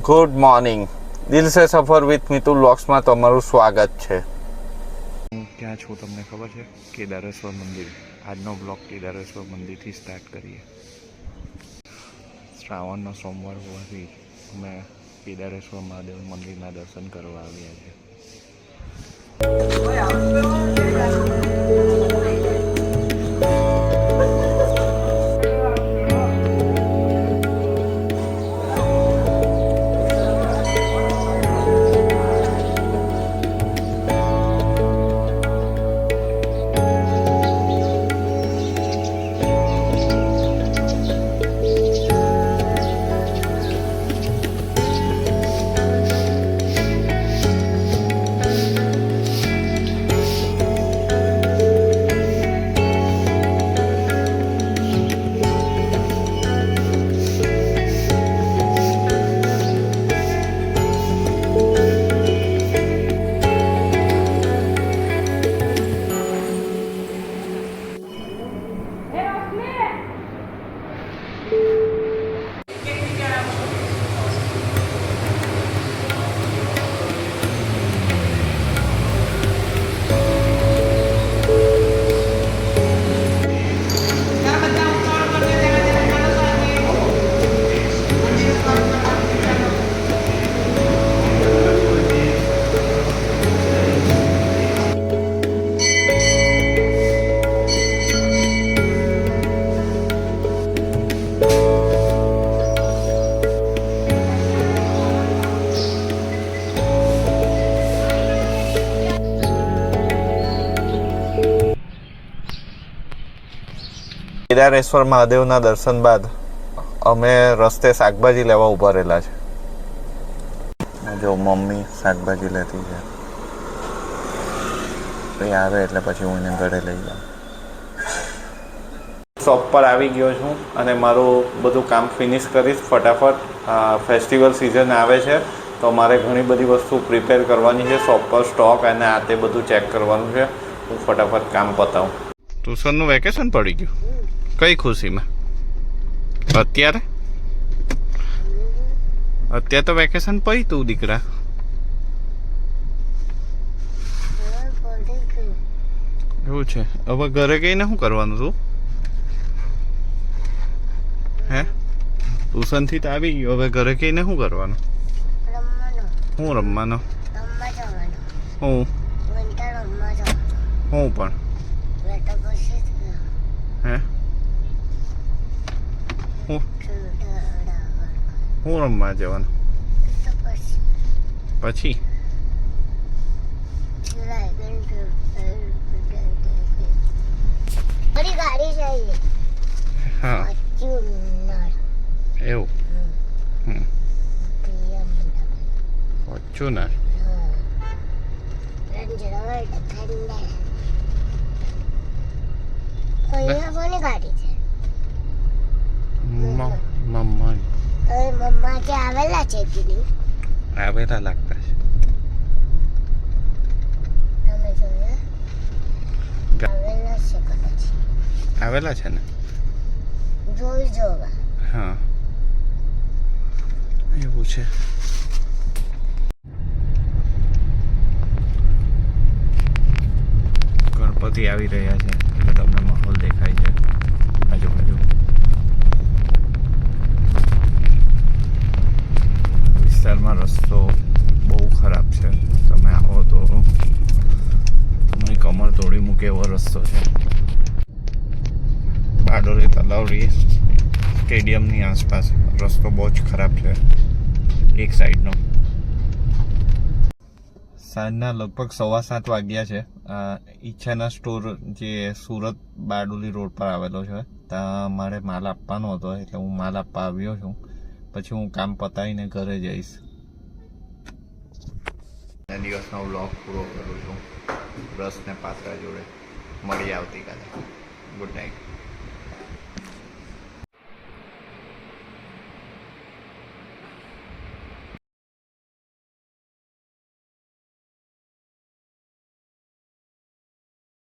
Good morning. દિલ સે સફર વિથ મિતુલ વ્લોગ્સમાં તમારું સ્વાગત છે. હું ક્યાં છું તમને ખબર છે? કેદારેશ્વર મંદિર. આજનો બ્લોગ કેદારેશ્વર મંદિરથી સ્ટાર્ટ કરીએ. શ્રાવણનો સોમવાર હોવાથી અમે કેદારેશ્વર મહાદેવ મંદિરના દર્શન કરવા આવ્યા છીએ. કેદારેશ્વર મહાદેવના દર્શન બાદ અમે રસ્તે શાકભાજી લેવા ઊભા રહેલા છે. જો મમ્મી શાકભાજી લેતી છે. એ આવે એટલે પછી હું એને ઘરે લઈ જાઉં. શોપ પર આવી ગયો છું અને મારું બધું કામ ફિનિશ કરીશ ફટાફટ. ફેસ્ટિવલ સિઝન આવે છે તો મારે ઘણી બધી વસ્તુ પ્રિપેર કરવાની છે. શોપ પર સ્ટોક અને આ તે બધું ચેક કરવાનું છે. હું ફટાફટ કામ પતાવું. ટ્યુશનનું વેકેશન પડી ગયું. કઈ ખુશીમાં? અત્યારે તો વેકેશન પડી તું દીકરા. એવું છે. હવે ઘરે ગઈને શું કરવાનું તું? હે, ટ્યુશનથી તો આવી ગયો. હવે ઘરે ગઈને શું કરવાનું? શું રમવાનું? હું પણ હે હું રમવા જવાનું પછી? હા એવું. ફોર્ચ્યુનર. આવેલા છે કે નહીં? આવેલા લાગતા છે. તમે જોયા? આવેલા છે કદાચ. આવેલા છે ને? જોઈ જોવા. હા એવું છે. ગણપતિ આવી રહ્યા છે એટલે તમને માહોલ દેખાય છે આજુબાજુ. વિસ્તારમાં રસ્તો બહુ ખરાબ છે. તમે આવો તો તમારી કમર તોડી મૂકે એવો રસ્તો છે. બારડોલી તલાવડી સ્ટેડિયમની આસપાસ રસ્તો બહુ જ ખરાબ છે એક સાઈડનો. સાંજના લગભગ 7:15 વાગ્યા છે. ઈચ્છાના સ્ટોર જે સુરત બારડોલી રોડ પર આવેલો છે ત્યાં મારે માલ આપવાનો હતો એટલે હું માલ આપવા આવ્યો છું. પછી હું કામ પતાવીને ઘરે જઈશ. દિવસનો વ્લોગ પૂરો કરું છું. રસ ને પાત્રા જોડે. મળીએ આવતીકાલે. Good night.